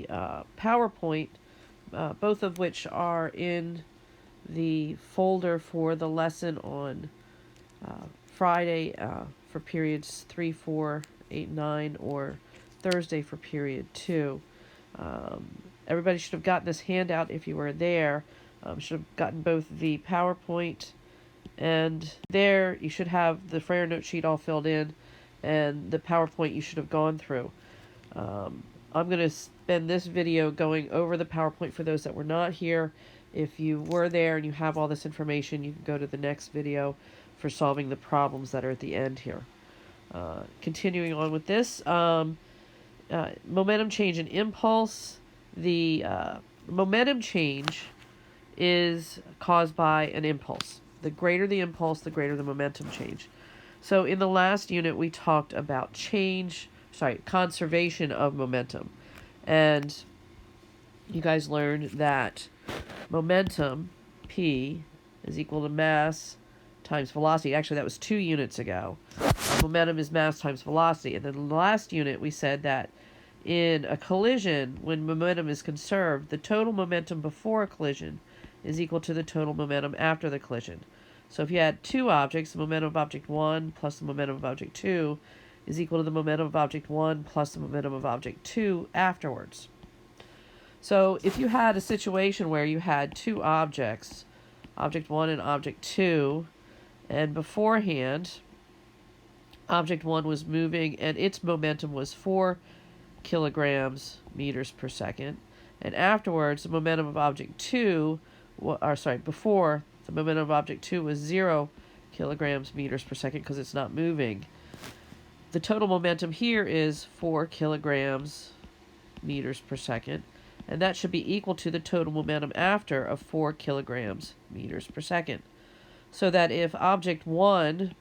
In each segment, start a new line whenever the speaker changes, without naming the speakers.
PowerPoint, both of which are in the folder for the lesson on Friday for periods 3, 4, 8, 9, or Thursday for period 2. Everybody should have gotten this handout if you were there. Should have gotten both the PowerPoint, and there you should have the Frayer note sheet all filled in, and the PowerPoint you should have gone through. I'm going to spend this video going over the PowerPoint for those that were not here. If you were there and you have all this information, you can go to the next video for solving the problems that are at the end here. Continuing on with this, momentum change and impulse. The momentum change is caused by an impulse. The greater the impulse, the greater the momentum change. So in the last unit, we talked about conservation of momentum. And you guys learned that momentum, P, is equal to mass times velocity. Actually, that was 2 units ago. Momentum is mass times velocity. And then in the last unit, we said that in a collision, when momentum is conserved, the total momentum before a collision is equal to the total momentum after the collision. So if you had 2 objects, the momentum of object 1 plus the momentum of object 2 is equal to the momentum of object 1 plus the momentum of object 2 afterwards. So if you had a situation where you had 2 objects, object 1 and object 2, and beforehand, object 1 was moving and its momentum was 4 kilograms meters per second, and afterwards the momentum of object 2, before the momentum of object 2 was 0 kilograms meters per second because it's not moving. The total momentum here is 4 kilograms meters per second, and that should be equal to the total momentum after of 4 kilograms meters per second. So that if object 1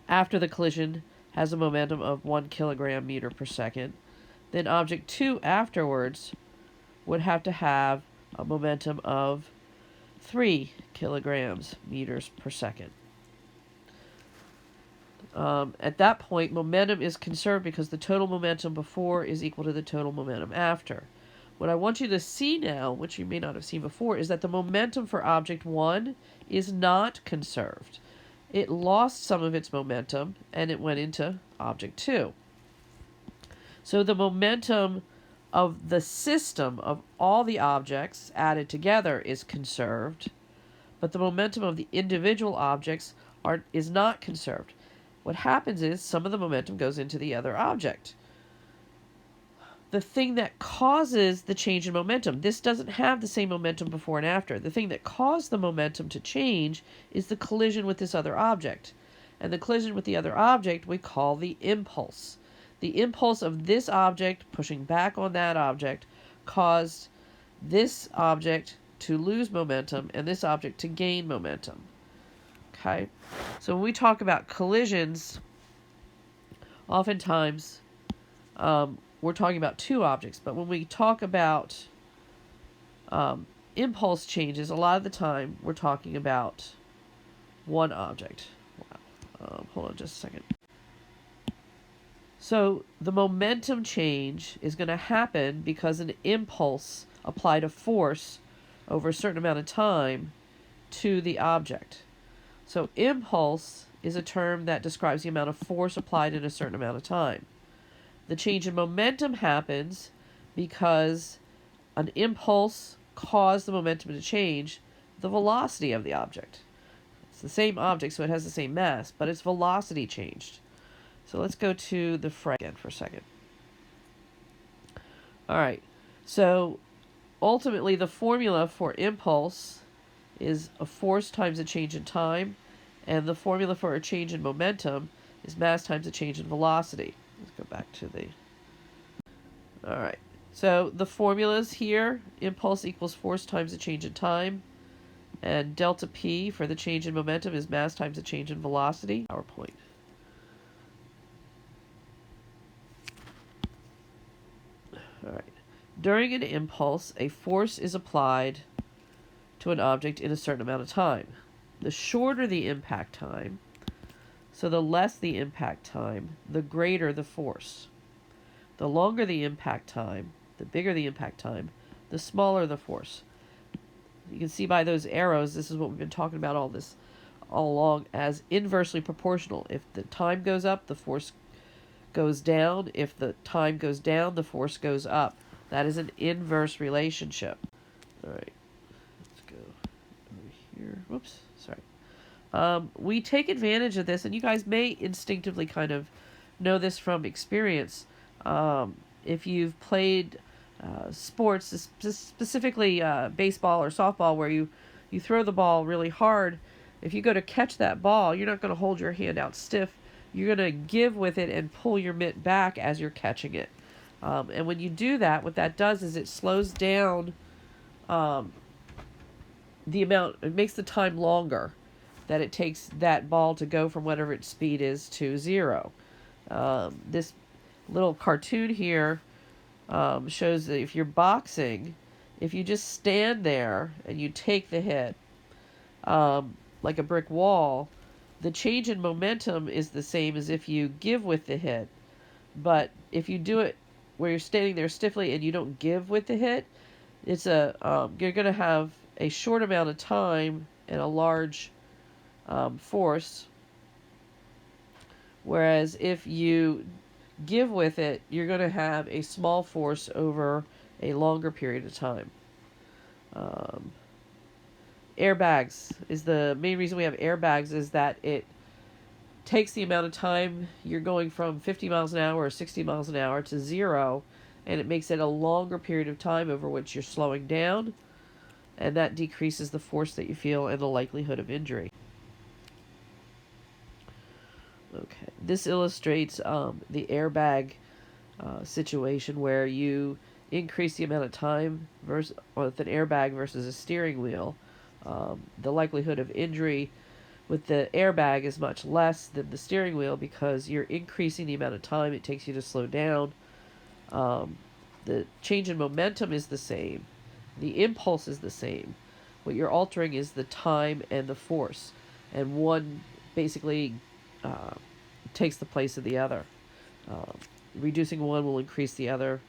after the collision has a momentum of 1 kilogram meter per second, then object 2 afterwards would have to have a momentum of 3 kilograms meters per second. At that point, momentum is conserved because the total momentum before is equal to the total momentum after. What I want you to see now, which you may not have seen before, is that the momentum for object 1 is not conserved. It lost some of its momentum and it went into object 2. So the momentum of the system of all the objects added together is conserved, but the momentum of the individual objects is not conserved. What happens is some of the momentum goes into the other object. The thing that causes the change in momentum, this doesn't have the same momentum before and after. The thing that caused the momentum to change is the collision with this other object. And the collision with the other object we call the impulse. The impulse of this object pushing back on that object caused this object to lose momentum and this object to gain momentum. Okay? So when we talk about collisions, oftentimes we're talking about 2 objects, but when we talk about impulse changes, a lot of the time we're talking about 1 object. Hold on just a second. So the momentum change is going to happen because an impulse applied a force over a certain amount of time to the object. So impulse is a term that describes the amount of force applied in a certain amount of time. The change in momentum happens because an impulse caused the momentum to change the velocity of the object. It's the same object, so it has the same mass, but its velocity changed. So let's go to the Frayer again for a second. All right, so ultimately the formula for impulse is a force times a change in time, and the formula for a change in momentum is mass times a change in velocity. Let's go back to the... All right, so the formulas here, impulse equals force times a change in time, and delta P for the change in momentum is mass times the change in velocity. PowerPoint. All right. During an impulse, a force is applied to an object in a certain amount of time. The shorter the impact time, so the less the impact time, the greater the force. The longer the impact time, the bigger the impact time, the smaller the force. You can see by those arrows, this is what we've been talking about all along as inversely proportional. If the time goes up, the force goes down. If the time goes down, the force goes up. That is an inverse relationship. All right, let's go over here. Whoops, sorry. We take advantage of this, and you guys may instinctively kind of know this from experience. If you've played sports, specifically baseball or softball, where you throw the ball really hard, if you go to catch that ball, you're not going to hold your hand out stiff. You're going to give with it and pull your mitt back as you're catching it. And when you do that, what that does is it slows down the amount, it makes the time longer that it takes that ball to go from whatever its speed is to 0. This little cartoon here shows that if you're boxing, if you just stand there and you take the hit, like a brick wall, the change in momentum is the same as if you give with the hit. But if you do it where you're standing there stiffly and you don't give with the hit, it's you're going to have a short amount of time and a large force. Whereas if you give with it, you're going to have a small force over a longer period of time. Airbags is the main reason we have airbags, is that it takes the amount of time you're going from 50 miles an hour or 60 miles an hour to 0, and it makes it a longer period of time over which you're slowing down, and that decreases the force that you feel and the likelihood of injury. Okay, this illustrates the airbag situation where you increase the amount of time with an airbag versus a steering wheel. The likelihood of injury with the airbag is much less than the steering wheel because you're increasing the amount of time it takes you to slow down. The change in momentum is the same. The impulse is the same. What you're altering is the time and the force. And one basically takes the place of the other. Reducing one will increase the other.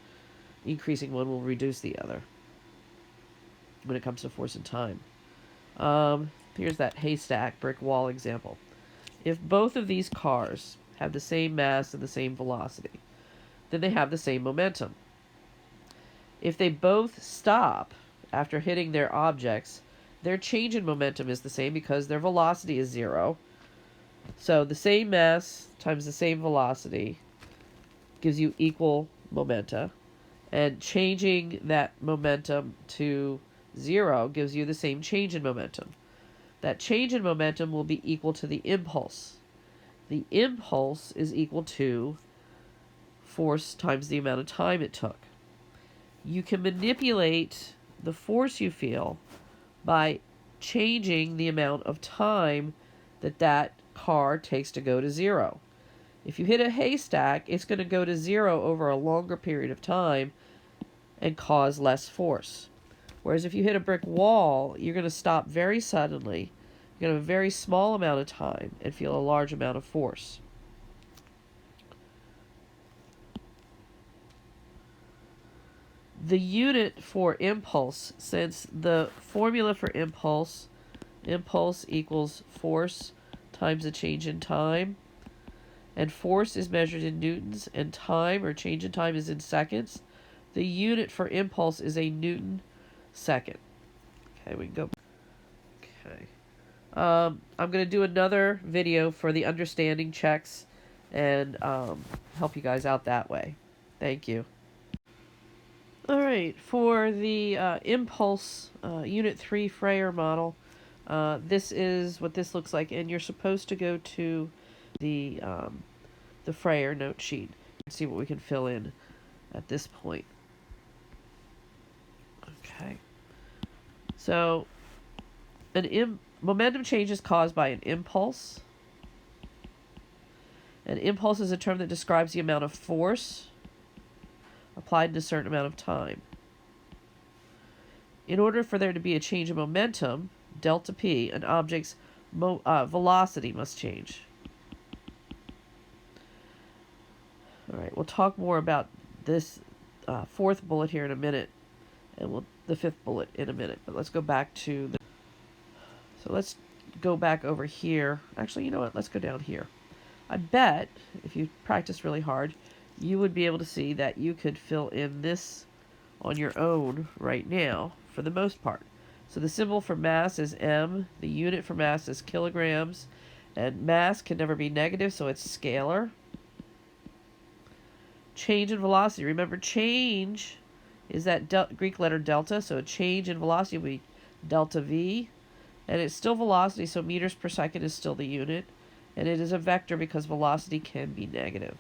Increasing one will reduce the other when it comes to force and time. Here's that haystack brick wall example. If both of these cars have the same mass and the same velocity, then they have the same momentum. If they both stop after hitting their objects, their change in momentum is the same because their velocity is 0. So the same mass times the same velocity gives you equal momenta, and changing that momentum to 0 gives you the same change in momentum. That change in momentum will be equal to the impulse. The impulse is equal to force times the amount of time it took. You can manipulate the force you feel by changing the amount of time that car takes to go to 0. If you hit a haystack, it's going to go to 0 over a longer period of time and cause less force. Whereas if you hit a brick wall, you're going to stop very suddenly. You're going to have a very small amount of time and feel a large amount of force. The unit for impulse, since the formula for impulse equals force times the change in time, and force is measured in newtons, and time, or change in time, is in seconds, the unit for impulse is a Newton second. Okay, we can go. Okay. I'm going to do another video for the understanding checks and help you guys out that way. Thank you. Alright, for the impulse Unit 3 Freyer model, this is what this looks like, and you're supposed to go to the Freyer note sheet and see what we can fill in at this point. Okay. So, momentum change is caused by an impulse. An impulse is a term that describes the amount of force applied in a certain amount of time. In order for there to be a change in momentum, delta P, an object's velocity must change. Alright, we'll talk more about this fourth bullet here in a minute, and the fifth bullet in a minute. But let's go back to so let's go back over here. Actually, you know what? Let's go down here. I bet if you practice really hard, you would be able to see that you could fill in this on your own right now for the most part. So the symbol for mass is m, the unit for mass is kilograms, and mass can never be negative, so it's scalar. Change in velocity. Remember, change is that Greek letter delta, so a change in velocity will be delta v, and it's still velocity, so meters per second is still the unit, and it is a vector because velocity can be negative.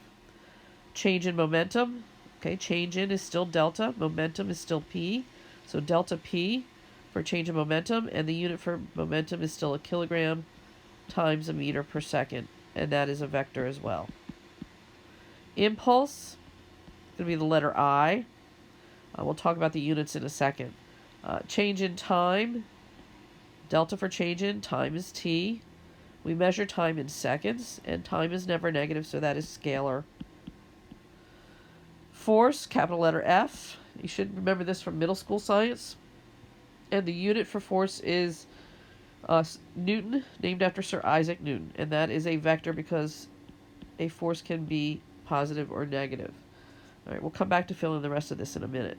Change in momentum. Okay, change in is still delta, momentum is still p, so delta p for change in momentum, and the unit for momentum is still a kilogram times a meter per second, and that is a vector as well. Impulse is going to be the letter I. We'll talk about the units in a second. Change in time, delta for change in, time is t. We measure time in seconds, and time is never negative, so that is scalar. Force, capital letter F. You should remember this from middle school science. And the unit for force is Newton, named after Sir Isaac Newton. And that is a vector because a force can be positive or negative. All right, we'll come back to fill in the rest of this in a minute.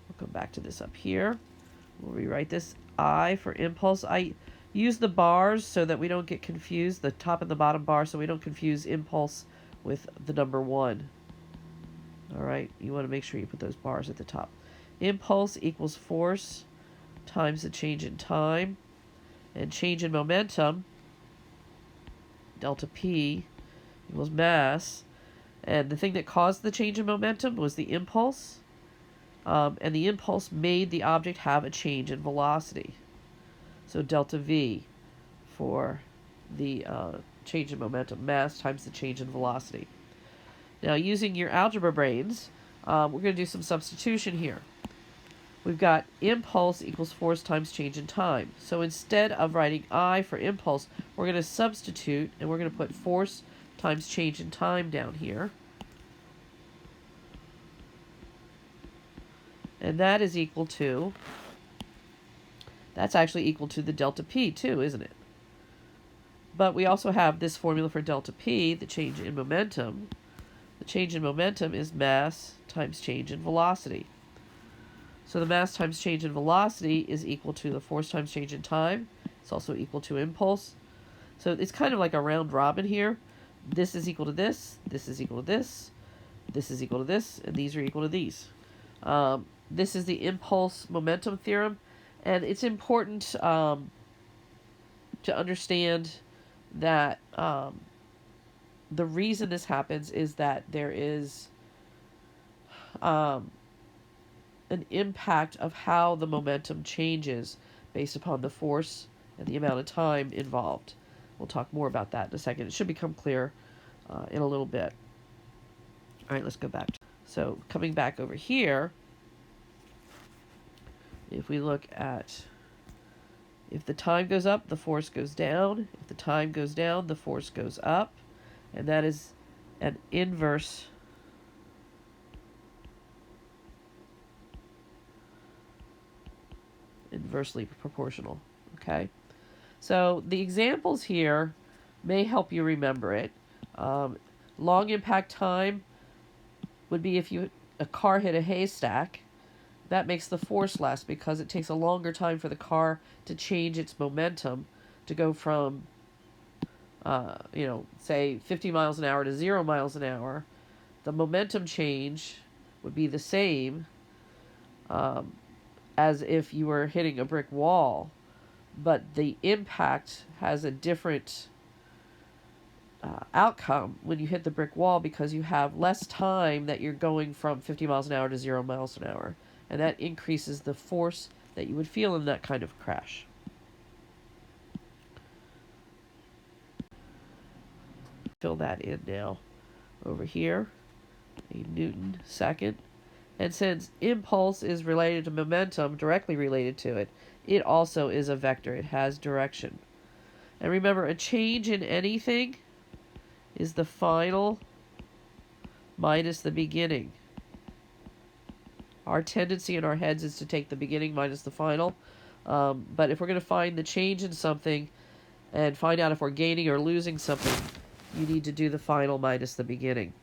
We'll come back to this up here. We'll rewrite this I for impulse. I use the bars so that we don't get confused, the top and the bottom bar, so we don't confuse impulse with the number 1. All right, you want to make sure you put those bars at the top. Impulse equals force times the change in time, and change in momentum, delta P, equals mass. And the thing that caused the change in momentum was the impulse, and the impulse made the object have a change in velocity. So delta V for the change in momentum, mass times the change in velocity. Now, using your algebra brains, we're going to do some substitution here. We've got impulse equals force times change in time. So instead of writing I for impulse, we're going to substitute, and we're going to put force times change in time down here. And that is equal to, that's actually equal to the delta P too, isn't it? But we also have this formula for delta P, the change in momentum. The change in momentum is mass times change in velocity. So the mass times change in velocity is equal to the force times change in time. It's also equal to impulse. So it's kind of like a round robin here. This is equal to this, this is equal to this, this is equal to this, and these are equal to these. This is the impulse momentum theorem, and it's important to understand that the reason this happens is that there is an impact of how the momentum changes based upon the force and the amount of time involved. We'll talk more about that in a second. It should become clear in a little bit. All right, let's go back. So coming back over here, if we look at, if the time goes up, the force goes down. If the time goes down, the force goes up. And that is an inversely proportional, okay? So the examples here may help you remember it. Long impact time would be if a car hit a haystack. That makes the force less because it takes a longer time for the car to change its momentum to go from, say 50 miles an hour to 0 miles an hour. The momentum change would be the same as if you were hitting a brick wall, but the impact has a different outcome when you hit the brick wall because you have less time that you're going from 50 miles an hour to 0 miles an hour. And that increases the force that you would feel in that kind of crash. Fill that in now. Over here, a Newton second. And since impulse is related to momentum, directly related to it, it also is a vector. It has direction. And remember, a change in anything is the final minus the beginning. Our tendency in our heads is to take the beginning minus the final. But if we're going to find the change in something and find out if we're gaining or losing something, you need to do the final minus the beginning.